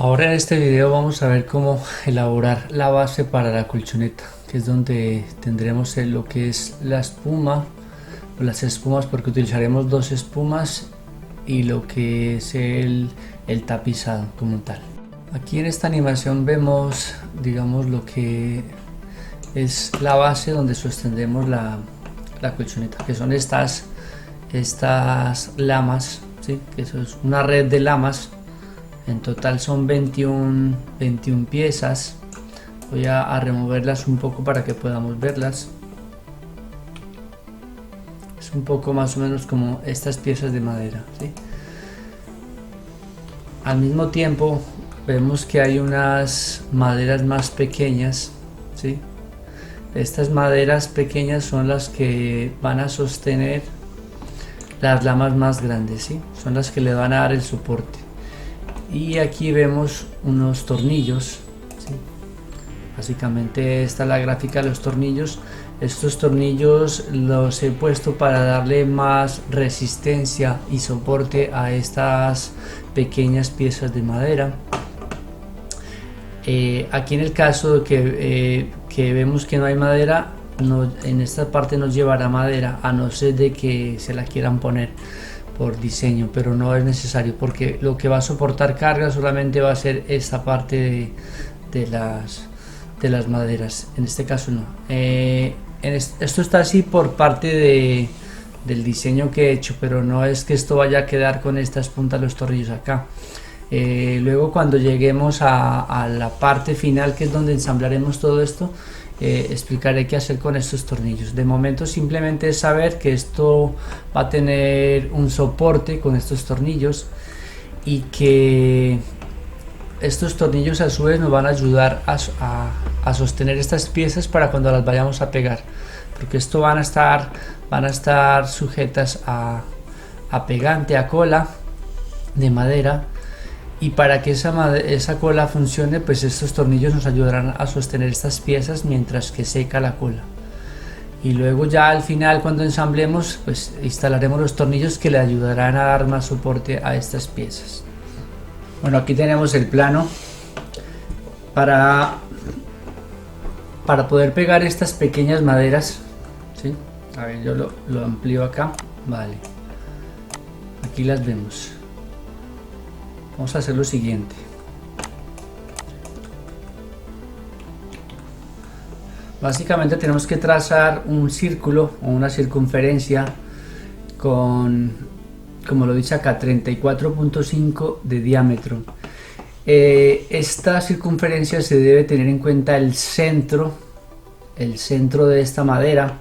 Ahora en este video vamos a ver cómo elaborar la base para la colchoneta, que es donde tendremos lo que es la espuma o las espumas, porque utilizaremos dos espumas y lo que es el tapizado como tal. Aquí en esta animación vemos, digamos, lo que es la base donde sostendremos la colchoneta, que son estas lamas, ¿sí? Que eso es una red de lamas. En total son 21 piezas. Voy a removerlas un poco para que podamos verlas. Es un poco más o menos como estas piezas de madera, ¿sí? Al mismo tiempo vemos que hay unas maderas más pequeñas, ¿sí? Estas maderas pequeñas son las que van a sostener las lamas más grandes, ¿sí? Son las que le van a dar el soporte. Y aquí vemos unos tornillos, ¿sí? Básicamente esta es la gráfica de los tornillos. Estos tornillos los he puesto para darle más resistencia y soporte a estas pequeñas piezas de madera. Aquí en el caso de que vemos que no hay madera, en esta parte nos llevará madera, a no ser de que se la quieran poner por diseño, pero no es necesario, porque lo que va a soportar carga solamente va a ser esta parte de las maderas. En este caso no. Esto está así por parte del diseño que he hecho, pero no es que esto vaya a quedar con estas puntas de los tornillos acá. Luego cuando lleguemos a la parte final, que es donde ensamblaremos todo esto, explicaré qué hacer con estos tornillos. De momento simplemente es saber que esto va a tener un soporte con estos tornillos y que estos tornillos a su vez nos van a ayudar a sostener estas piezas para cuando las vayamos a pegar, porque esto van a estar sujetas a pegante, a cola de madera. Y para que esa cola funcione, pues estos tornillos nos ayudarán a sostener estas piezas mientras que seca la cola. Y luego ya al final, cuando ensamblemos, pues instalaremos los tornillos que le ayudarán a dar más soporte a estas piezas. Bueno, aquí tenemos el plano para poder pegar estas pequeñas maderas, ¿sí? A ver, yo lo amplío acá. Vale, aquí las vemos. Vamos a hacer lo siguiente. Básicamente tenemos que trazar un círculo o una circunferencia con, como lo dice acá, 34.5 de diámetro. Esta circunferencia se debe tener en cuenta el centro de esta madera.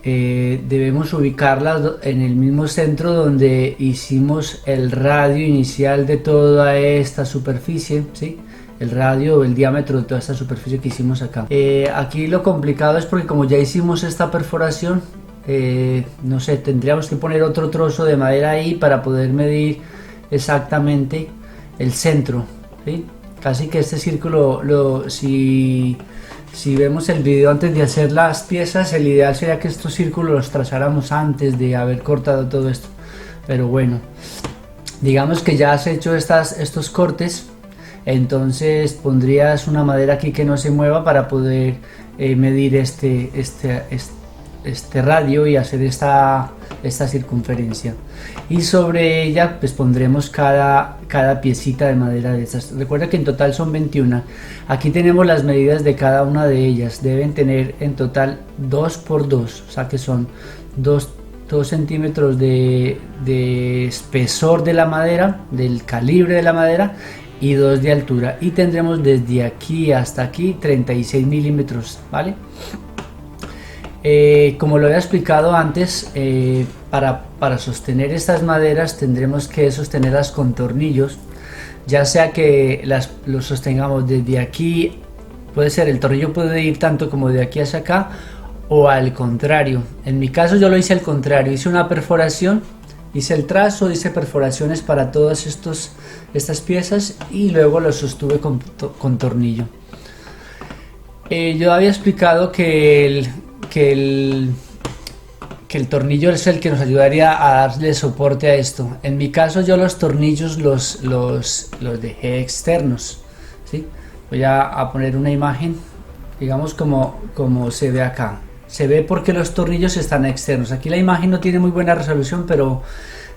Debemos ubicarla en el mismo centro donde hicimos el radio inicial de toda esta superficie, ¿sí? El radio o el diámetro de toda esta superficie que hicimos acá. Aquí lo complicado es porque como ya hicimos esta perforación, no sé, tendríamos que poner otro trozo de madera ahí para poder medir exactamente el centro, ¿sí? Casi que este círculo, si vemos el video antes de hacer las piezas, el ideal sería que estos círculos los trazáramos antes de haber cortado todo esto. Pero bueno, digamos que ya has hecho estos cortes, entonces pondrías una madera aquí que no se mueva para poder medir este radio y hacer esta circunferencia, y sobre ella pues pondremos cada piecita de madera de estas. Recuerda que en total son 21. Aquí tenemos las medidas de cada una de ellas. Deben tener en total 2 por 2, o sea que son 2 centímetros de espesor de la madera, del calibre de la madera, y 2 de altura, y tendremos desde aquí hasta aquí 36 milímetros, ¿vale? Como lo había explicado antes, para sostener estas maderas tendremos que sostenerlas con tornillos, ya sea que los sostengamos desde aquí, puede ser, el tornillo puede ir tanto como de aquí hacia acá, o al contrario. En mi caso yo lo hice al contrario, hice una perforación, hice el trazo, hice perforaciones para todas estas piezas y luego los sostuve con tornillo. Yo había explicado que que el tornillo es el que nos ayudaría a darle soporte a esto. En mi caso yo los tornillos los dejé externos, ¿sí? Voy a poner una imagen, digamos como se ve acá. Se ve porque los tornillos están externos. Aquí la imagen no tiene muy buena resolución,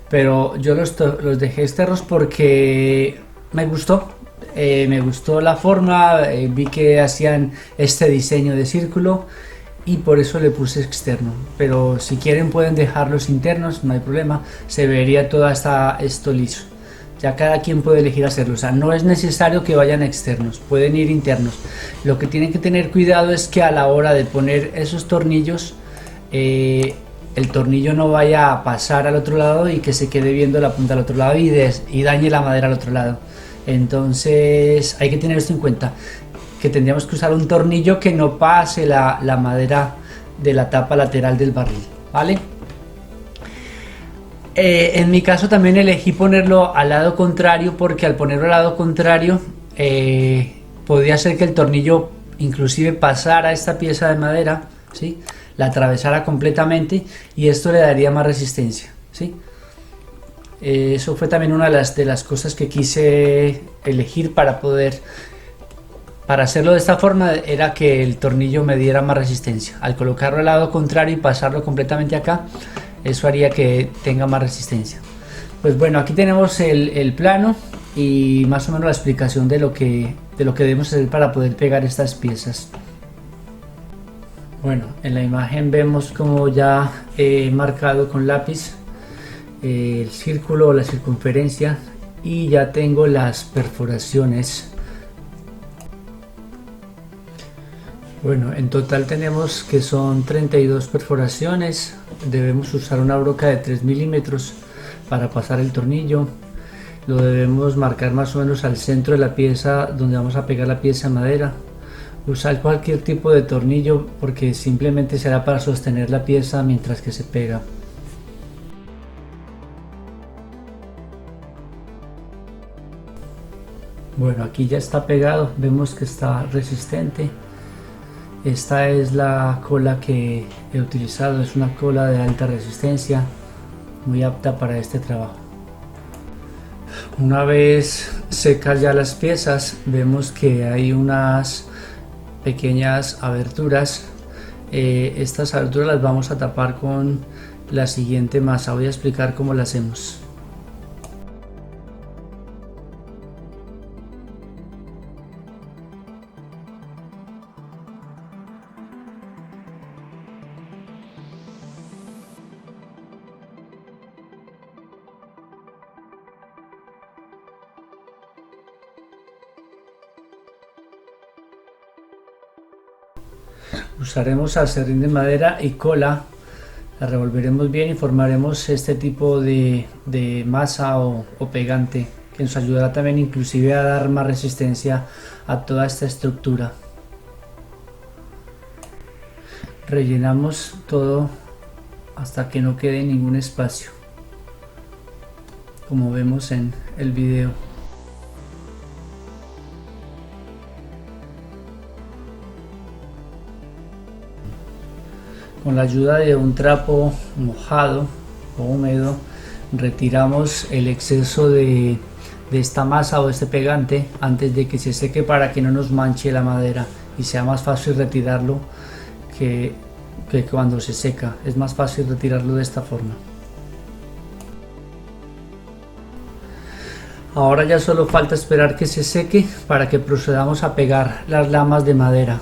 pero yo los dejé externos porque me gustó la forma, vi que hacían este diseño de círculo y por eso le puse externo. Pero si quieren pueden dejarlos internos, no hay problema, se vería esto liso. Ya cada quien puede elegir hacerlo, o sea, no es necesario que vayan externos, pueden ir internos. Lo que tienen que tener cuidado es que a la hora de poner esos tornillos, el tornillo no vaya a pasar al otro lado y que se quede viendo la punta al otro lado y dañe la madera al otro lado. Entonces hay que tener esto en cuenta, que tendríamos que usar un tornillo que no pase la madera de la tapa lateral del barril, ¿vale? En mi caso también elegí ponerlo al lado contrario porque al ponerlo al lado contrario podría ser que el tornillo inclusive pasara esta pieza de madera, ¿sí? La atravesara completamente y esto le daría más resistencia, ¿sí? Eso fue también una de las cosas que quise elegir para hacerlo de esta forma, era que el tornillo me diera más resistencia. Al colocarlo al lado contrario y pasarlo completamente acá, eso haría que tenga más resistencia. Pues bueno, aquí tenemos el plano y más o menos la explicación de lo que debemos hacer para poder pegar estas piezas. Bueno, en la imagen vemos como ya he marcado con lápiz el círculo o la circunferencia y ya tengo las perforaciones. Bueno, en total tenemos que son 32 perforaciones. Debemos usar una broca de 3 milímetros para pasar el tornillo. Lo debemos marcar más o menos al centro de la pieza donde vamos a pegar la pieza de madera. Usar cualquier tipo de tornillo porque simplemente será para sostener la pieza mientras que se pega. Bueno, aquí ya está pegado, vemos que está resistente. Esta es la cola que he utilizado, es una cola de alta resistencia, muy apta para este trabajo. Una vez secas ya las piezas, vemos que hay unas pequeñas aberturas. Estas aberturas las vamos a tapar con la siguiente masa. Voy a explicar cómo la hacemos. Usaremos aserrín de madera y cola, la revolveremos bien y formaremos este tipo de masa o pegante que nos ayudará también inclusive a dar más resistencia a toda esta estructura. Rellenamos todo hasta que no quede ningún espacio, como vemos en el video. Con la ayuda de un trapo mojado o húmedo retiramos el exceso de esta masa o este pegante antes de que se seque para que no nos manche la madera y sea más fácil retirarlo que cuando se seca. Es más fácil retirarlo de esta forma. Ahora ya solo falta esperar que se seque para que procedamos a pegar las lamas de madera.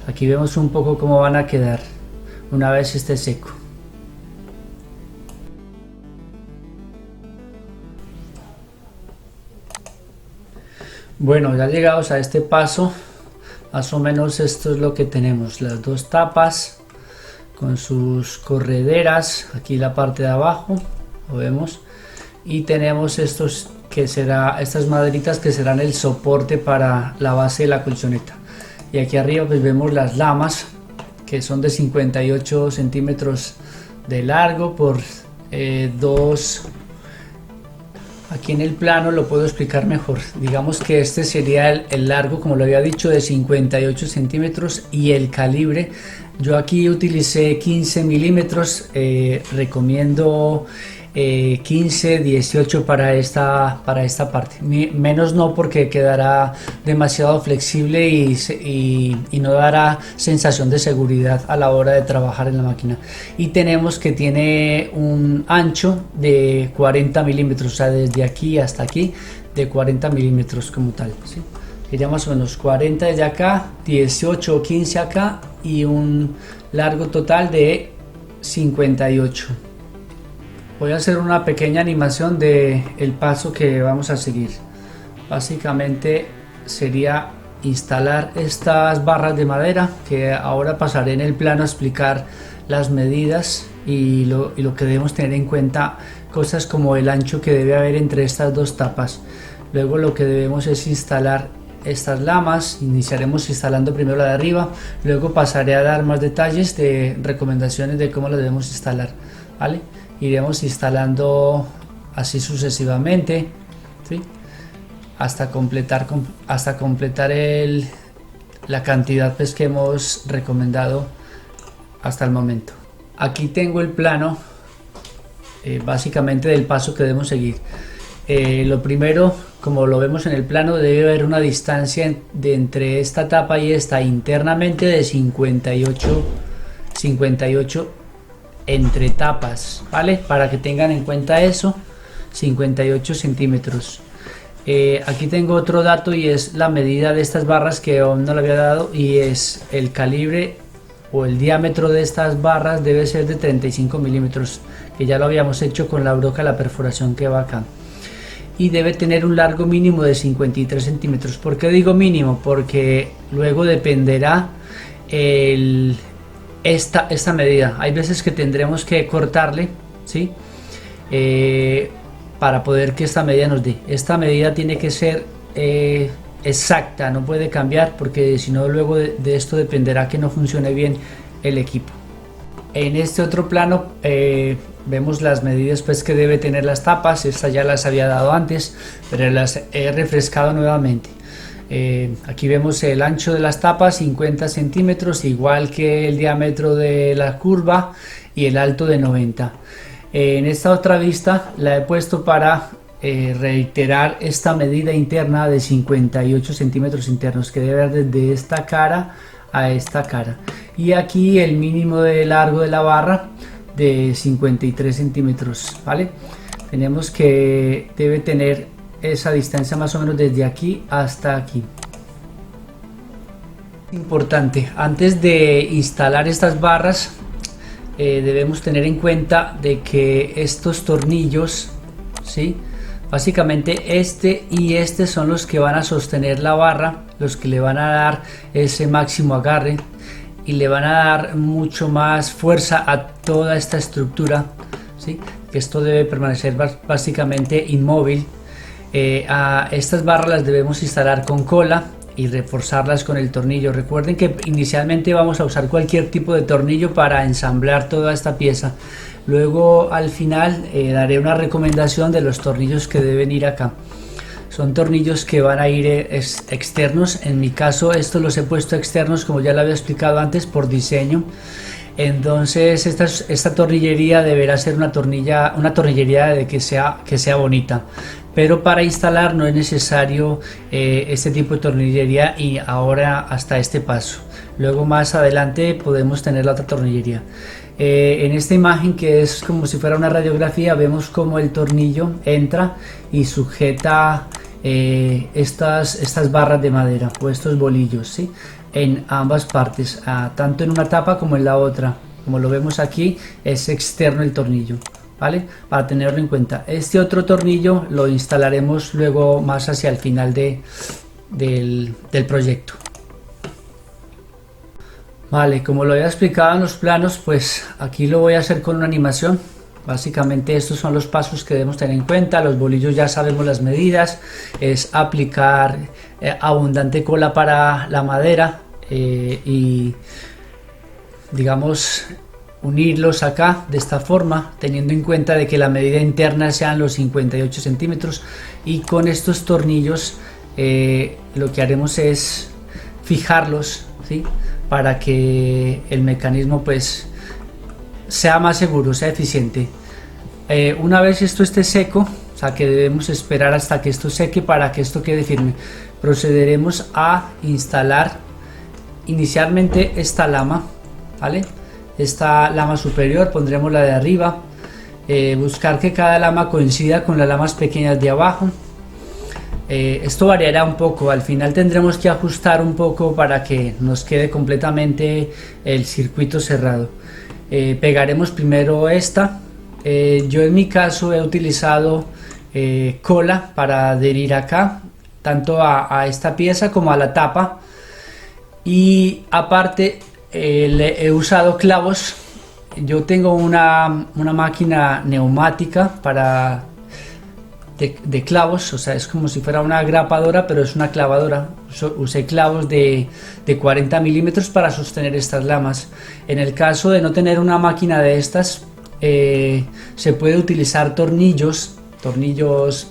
Aquí vemos un poco cómo van a quedar una vez esté seco. Bueno, ya llegados a este paso, más o menos esto es lo que tenemos: las dos tapas con sus correderas, aquí la parte de abajo, lo vemos, y tenemos estas maderitas que serán el soporte para la base de la colchoneta, y aquí arriba pues vemos las lamas que son de 58 centímetros de largo por 2 Aquí en el plano lo puedo explicar mejor. Digamos que este sería el largo, como lo había dicho, de 58 centímetros, y el calibre, yo aquí utilicé 15 milímetros, recomiendo 15, 18 para esta parte. Menos no, porque quedará demasiado flexible y no dará sensación de seguridad a la hora de trabajar en la máquina. Y tenemos que tiene un ancho de 40 milímetros, o sea, desde aquí hasta aquí de 40 milímetros como tal, ¿sí? Sería más o menos 40 desde acá, 18 o 15 acá, y un largo total de 58. Voy a hacer una pequeña animación de el paso que vamos a seguir. Básicamente sería instalar estas barras de madera, que ahora pasaré en el plano a explicar las medidas y lo que debemos tener en cuenta, cosas como el ancho que debe haber entre estas dos tapas. Luego lo que debemos es instalar estas lamas. Iniciaremos instalando primero la de arriba, luego pasaré a dar más detalles de recomendaciones de cómo la debemos instalar, ¿vale? Iremos instalando así sucesivamente, ¿sí? hasta completar la cantidad pues que hemos recomendado hasta el momento. Aquí tengo el plano básicamente del paso que debemos seguir. Lo primero, como lo vemos en el plano, debe haber una distancia de entre esta tapa y esta internamente de 58 entre tapas, ¿vale? Para que tengan en cuenta eso, 58 centímetros. Aquí tengo otro dato, y es la medida de estas barras que aún no le había dado, y es el calibre o el diámetro de estas barras debe ser de 35 milímetros, que ya lo habíamos hecho con la broca, la perforación que va acá. Y debe tener un largo mínimo de 53 centímetros. ¿Por qué digo mínimo? Porque luego dependerá esta medida. Hay veces que tendremos que cortarle, ¿sí? Para poder que esta medida nos dé. Esta medida tiene que ser exacta, no puede cambiar, porque si no, luego de esto dependerá que no funcione bien el equipo. En este otro plano vemos las medidas pues que debe tener las tapas. Estas ya las había dado antes, pero las he refrescado nuevamente. Aquí vemos el ancho de las tapas, 50 centímetros, igual que el diámetro de la curva, y el alto de 90. En esta otra vista la he puesto para reiterar esta medida interna de 58 centímetros internos, que debe haber desde esta cara a esta cara. Y aquí el mínimo de largo de la barra de 53 centímetros, ¿vale? Tenemos que debe tener esa distancia más o menos desde aquí hasta aquí. Importante, antes de instalar estas barras debemos tener en cuenta de que estos tornillos, ¿sí? Básicamente este y este son los que van a sostener la barra, los que le van a dar ese máximo agarre y le van a dar mucho más fuerza a toda esta estructura, ¿sí? Que esto debe permanecer básicamente inmóvil. A estas barras las debemos instalar con cola y reforzarlas con el tornillo. Recuerden que inicialmente vamos a usar cualquier tipo de tornillo para ensamblar toda esta pieza. Luego al final daré una recomendación de los tornillos que deben ir acá. Son tornillos que van a ir externos. En mi caso estos los he puesto externos, como ya lo había explicado antes, por diseño. Entonces esta tornillería deberá ser una tornillería de que sea bonita, pero para instalar no es necesario este tipo de tornillería, y ahora hasta este paso. Luego más adelante podemos tener la otra tornillería. En esta imagen, que es como si fuera una radiografía, vemos como el tornillo entra y sujeta estas barras de madera o estos bolillos, ¿sí? En ambas partes, tanto en una tapa como en la otra. Como lo vemos aquí, es externo el tornillo, ¿vale? Para tenerlo en cuenta. Este otro tornillo lo instalaremos luego más hacia el final del proyecto. Vale, como lo había explicado en los planos, pues aquí lo voy a hacer con una animación. Básicamente estos son los pasos que debemos tener en cuenta. Los bolillos ya sabemos las medidas, es aplicar abundante cola para la madera y digamos unirlos acá de esta forma, teniendo en cuenta de que la medida interna sean los 58 centímetros, y con estos tornillos lo que haremos es fijarlos, ¿sí? Para que el mecanismo pues sea más seguro, sea eficiente. Una vez esto esté seco, o sea que debemos esperar hasta que esto seque para que esto quede firme, procederemos a instalar inicialmente esta lama, ¿vale? Esta lama superior, pondremos la de arriba, buscar que cada lama coincida con las lamas pequeñas de abajo. Esto variará un poco, al final tendremos que ajustar un poco para que nos quede completamente el circuito cerrado. Pegaremos primero esta. Yo en mi caso he utilizado cola para adherir acá, tanto a esta pieza como a la tapa, y aparte he usado clavos. Yo tengo una máquina neumática de clavos, o sea, es como si fuera una grapadora, pero es una clavadora. Usé clavos de 40 milímetros para sostener estas lamas. En el caso de no tener una máquina de estas, se puede utilizar tornillos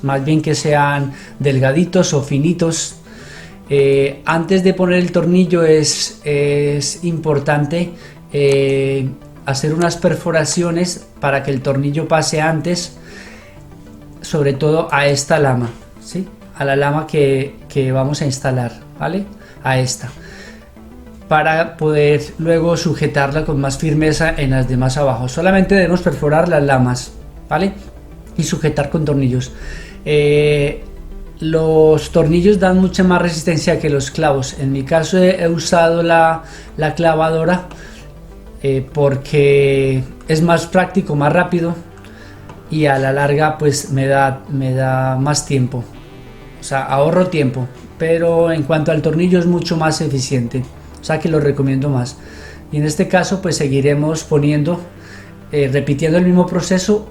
más bien que sean delgaditos o finitos. Antes de poner el tornillo es importante hacer unas perforaciones para que el tornillo pase antes, sobre todo a esta lama, ¿sí? A la lama que vamos a instalar, ¿vale? A esta, para poder luego sujetarla con más firmeza en las demás abajo. Solamente debemos perforar las lamas, ¿vale? Y sujetar con tornillos. Los tornillos dan mucha más resistencia que los clavos. En mi caso he usado la clavadora porque es más práctico, más rápido, y a la larga pues me da más tiempo, o sea, ahorro tiempo, pero en cuanto al tornillo es mucho más eficiente, o sea que lo recomiendo más. Y en este caso pues seguiremos poniendo, repitiendo el mismo proceso,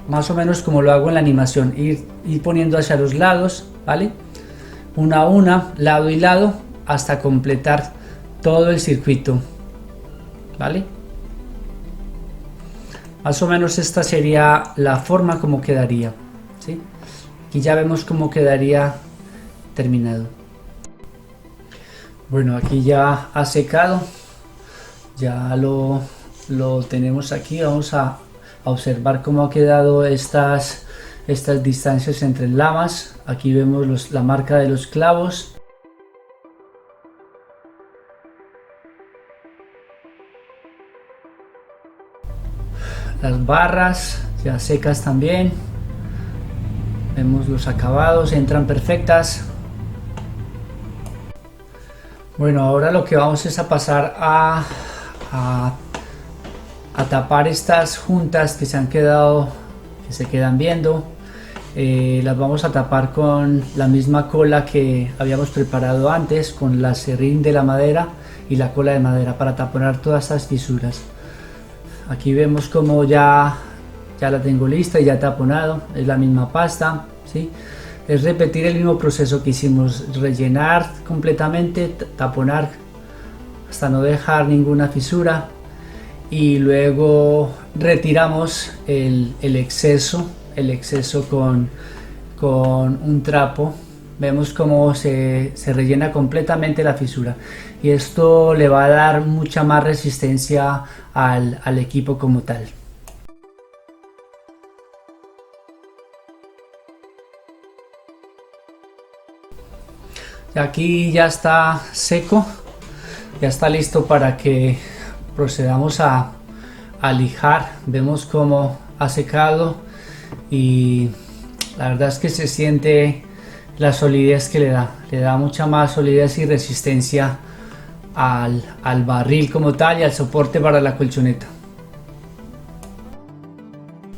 más o menos como lo hago en la animación, ir poniendo hacia los lados, ¿vale? Una a una, lado y lado, hasta completar todo el circuito, ¿vale? Más o menos esta sería la forma como quedaría, ¿sí? Aquí ya vemos cómo quedaría terminado. Bueno, aquí ya ha secado, ya lo tenemos aquí. Vamos a observar cómo ha quedado estas distancias entre lamas. Aquí vemos la marca de los clavos. Las barras ya secas también. Vemos los acabados, entran perfectas. Bueno, ahora lo que vamos es a pasar a tapar estas juntas que se han quedado, que se quedan viendo. Las vamos a tapar con la misma cola que habíamos preparado antes, con la serrín de la madera y la cola de madera, para taponar todas estas fisuras. Aquí vemos como ya la tengo lista y ya taponado, es la misma pasta, ¿sí? Es repetir el mismo proceso que hicimos, rellenar completamente, taponar hasta no dejar ninguna fisura, y luego retiramos el exceso con un trapo. Vemos cómo se rellena completamente la fisura, y esto le va a dar mucha más resistencia al equipo como tal. Aquí ya está seco, ya está listo para que procedamos a lijar. Vemos cómo ha secado y la verdad es que se siente la solidez que le da mucha más solidez y resistencia al barril como tal y al soporte para la colchoneta.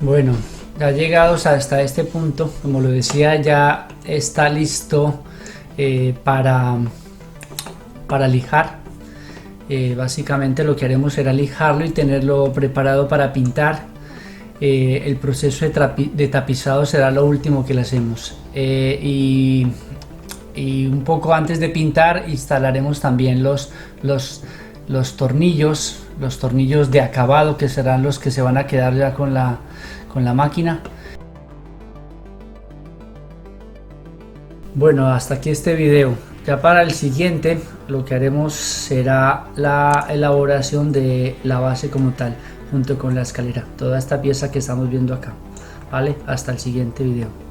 Bueno, ya llegados hasta este punto, como lo decía, ya está listo para lijar. Básicamente lo que haremos será lijarlo y tenerlo preparado para pintar. El proceso de tapizado será lo último que le hacemos, y un poco antes de pintar instalaremos también los tornillos los tornillos de acabado, que serán los que se van a quedar ya con la máquina. Bueno, hasta aquí este video. Ya para el siguiente lo que haremos será la elaboración de la base como tal, junto con la escalera, toda esta pieza que estamos viendo acá. Vale, hasta el siguiente video.